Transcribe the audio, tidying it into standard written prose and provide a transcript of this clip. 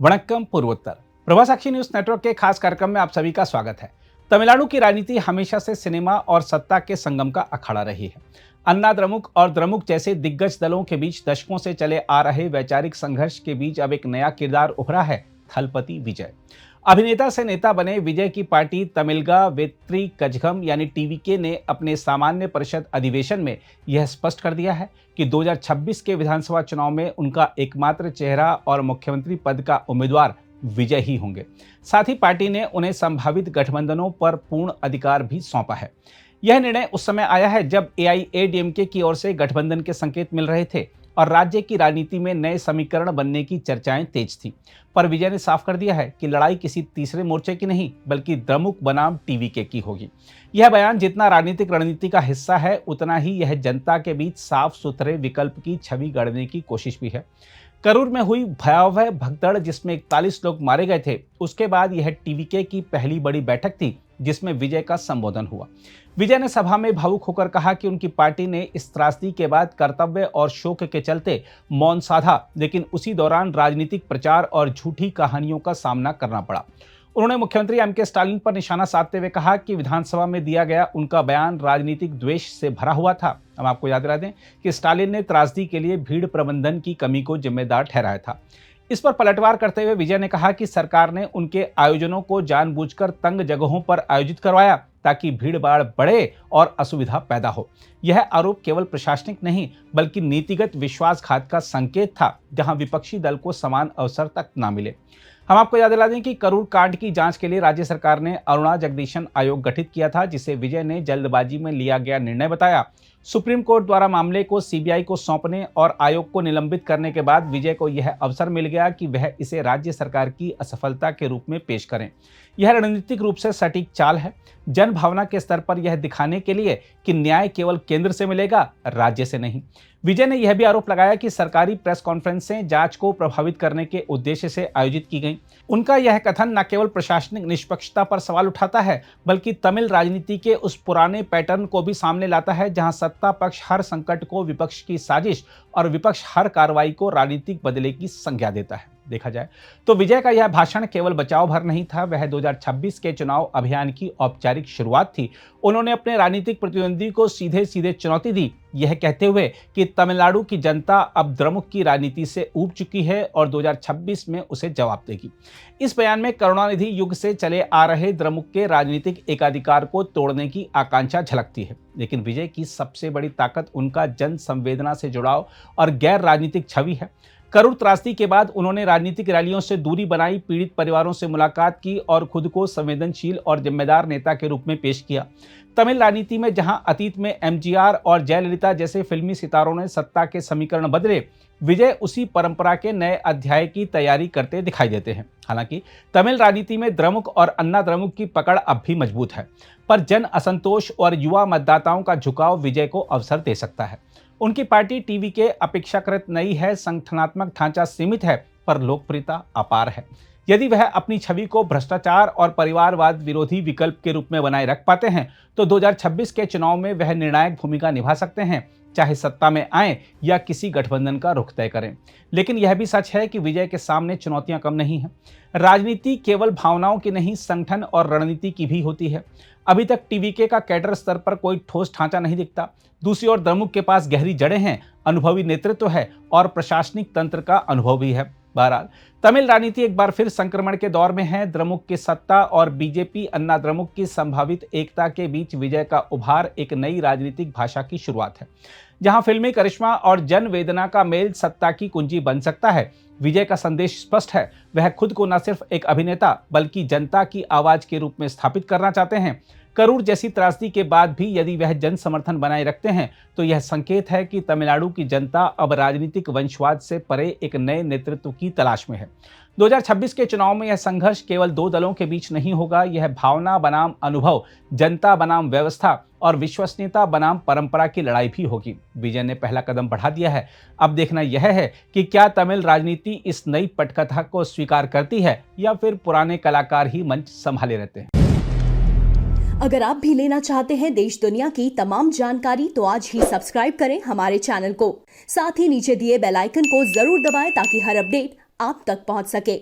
वणक्कम पूर्वोत्तर। Prabhasakshi news network के खास कार्यक्रम में आप सभी का स्वागत है। तमिलनाडु की राजनीति हमेशा से सिनेमा और सत्ता के संगम का अखाड़ा रही है। अन्ना द्रमुक और द्रमुक जैसे दिग्गज दलों के बीच दशकों से चले आ रहे वैचारिक संघर्ष के बीच अब एक नया किरदार उभरा है, थलपति विजय। अभिनेता से नेता बने विजय की पार्टी तमिलगा वेत्री कझगम यानी टीवीके ने अपने सामान्य परिषद अधिवेशन में यह स्पष्ट कर दिया है कि 2026 के विधानसभा चुनाव में उनका एकमात्र चेहरा और मुख्यमंत्री पद का उम्मीदवार विजय ही होंगे। साथ ही पार्टी ने उन्हें संभावित गठबंधनों पर पूर्ण अधिकार भी सौंपा है। यह निर्णय उस समय आया है जब एआईएडीएमके की ओर से गठबंधन के संकेत मिल रहे थे और राज्य की राजनीति में नए समीकरण बनने की चर्चाएं तेज थी। पर विजय ने साफ कर दिया है कि लड़ाई किसी तीसरे मोर्चे की नहीं बल्कि द्रमुक बनाम टीवीके की होगी। यह बयान जितना राजनीतिक रणनीति का हिस्सा है उतना ही यह जनता के बीच साफ सुथरे विकल्प की छवि गढ़ने की कोशिश भी है। करूर में हुई भयावह भगदड़ जिसमें 41 लोग मारे गए थे, उसके बाद यह टीवीके की पहली बड़ी बैठक थी जिसमें विजय का संबोधन हुआ। विजय ने सभा में भावुक होकर कहा कि उनकी पार्टी ने इस त्रासदी के बाद कर्तव्य और शोक के चलते मौन साधा, लेकिन उसी दौरान राजनीतिक प्रचार और झूठी कहानियों का सामना करना पड़ा। उन्होंने मुख्यमंत्री एमके स्टालिन पर निशाना साधते हुए कहा कि विधानसभा में दिया गया उनका बयान राजनीतिक द्वेष से भरा हुआ था। हम आपको याद दिला दें कि स्टालिन ने त्रासदी के लिए भीड़ प्रबंधन की कमी को जिम्मेदार ठहराया था। इस पर पलटवार करते हुए विजय ने कहा कि सरकार ने उनके आयोजनों को जानबूझकर तंग जगहों पर आयोजित करवाया ताकि भीड़ भाड़ बढ़े और असुविधा पैदा हो। यह आरोप केवल प्रशासनिक नहीं बल्कि नीतिगत विश्वासघात का संकेत था, जहां विपक्षी दल को समान अवसर तक न मिले। हम आपको याद दिला दें कि करूर कांड की जांच के लिए राज्य सरकार ने अरुणा जगदीशन आयोग गठित किया था, जिसे विजय ने जल्दबाजी में लिया गया निर्णय बताया। सुप्रीम कोर्ट द्वारा मामले को सीबीआई को सौंपने और आयोग को निलंबित करने के बाद विजय को यह अवसर मिल गया कि वह इसे राज्य सरकार की असफलता के रूप में पेश करें। यह रणनीतिक रूप से सटीक चाल है, जन भावना के स्तर पर यह दिखाने के लिए कि न्याय केवल केंद्र से मिलेगा, राज्य से नहीं। विजय ने यह भी आरोप लगाया कि सरकारी प्रेस कॉन्फ्रेंसें जांच को प्रभावित करने के उद्देश्य से आयोजित की गईं। उनका यह कथन न केवल प्रशासनिक निष्पक्षता पर सवाल उठाता है बल्कि तमिल राजनीति के उस पुराने पैटर्न को भी सामने लाता है जहां सत्ता पक्ष हर संकट को विपक्ष की साजिश और विपक्ष हर कार्रवाई को राजनीतिक बदले की संज्ञा देता है। देखा जाए तो विजय का यह भाषण केवल बचाव भर नहीं था, वह 2026 के चुनाव अभियान की औपचारिक शुरुआत थी। उन्होंने अपने राजनीतिक प्रतिद्वंदी को सीधे सीधे चुनौती दी, यह कहते हुए कि तमिलनाडु की जनता अब द्रमुक की राजनीति से ऊब चुकी है और 2026 में उसे जवाब देगी। इस बयान में करुणानिधि युग से चले आ रहे द्रमुक के राजनीतिक एकाधिकार को तोड़ने की आकांक्षा झलकती है, लेकिन विजय की सबसे बड़ी ताकत उनका जन संवेदना से जुड़ाव और गैर राजनीतिक छवि है। करूर त्रासदी के बाद उन्होंने राजनीतिक रैलियों से दूरी बनाई, पीड़ित परिवारों से मुलाकात की और खुद को संवेदनशील और जिम्मेदार नेता के रूप में पेश किया। तमिल राजनीति में जहां अतीत में एमजीआर और जयललिता जैसे फिल्मी सितारों ने सत्ता के समीकरण बदले, विजय उसी परंपरा के नए अध्याय की तैयारी करते दिखाई देते हैं। हालांकि तमिल राजनीति में द्रमुक और अन्ना द्रमुक की पकड़ अब भी मजबूत है, पर जन असंतोष और युवा मतदाताओं का झुकाव विजय को अवसर दे सकता है। उनकी पार्टी टीवीके अपेक्षाकृत नई है, संगठनात्मक ढांचा सीमित है, पर लोकप्रियता अपार है। यदि वह अपनी छवि को भ्रष्टाचार और परिवारवाद विरोधी विकल्प के रूप में बनाए रख पाते हैं तो 2026 के चुनाव में वह निर्णायक भूमिका निभा सकते हैं, चाहे सत्ता में आए या किसी गठबंधन का रुख तय करें। लेकिन यह भी सच है कि विजय के सामने चुनौतियां कम नहीं हैं। राजनीति केवल भावनाओं की नहीं, संगठन और रणनीति की भी होती है। अभी तक टीवीके का कैडर स्तर पर कोई ठोस ढांचा नहीं दिखता। दूसरी ओर द्रमुक के पास गहरी जड़ें हैं, अनुभवी नेतृत्व है और प्रशासनिक तंत्र का अनुभव भी है। बहरहाल तमिल राजनीति एक बार फिर संक्रमण के दौर में है। द्रमुक की सत्ता और बीजेपी अन्ना द्रमुक की संभावित एकता के बीच विजय का उभार एक नई राजनीतिक भाषा की शुरुआत है, जहां फिल्मी करिश्मा और जन वेदना का मेल सत्ता की कुंजी बन सकता है। विजय का संदेश स्पष्ट है, वह खुद को न सिर्फ एक अभिनेता बल्कि जनता की आवाज के रूप में स्थापित करना चाहते हैं। करूर जैसी त्रासदी के बाद भी यदि वह जन समर्थन बनाए रखते हैं तो यह संकेत है कि तमिलनाडु की जनता अब राजनीतिक वंशवाद से परे एक नए नेतृत्व की तलाश में है। 2026 के चुनाव में यह संघर्ष केवल दो दलों के बीच नहीं होगा, यह भावना बनाम अनुभव, जनता बनाम व्यवस्था और विश्वसनीयता बनाम परंपरा की लड़ाई भी होगी। विजय ने पहला कदम बढ़ा दिया है, अब देखना यह है कि क्या तमिल राजनीति इस नई पटकथा को स्वीकार करती है या फिर पुराने कलाकार ही मंच संभाले रहते हैं। अगर आप भी लेना चाहते हैं देश दुनिया की तमाम जानकारी तो आज ही सब्सक्राइब करें हमारे चैनल को। साथ ही नीचे दिए बेल आइकन को जरूर दबाएं ताकि हर अपडेट आप तक पहुंच सके।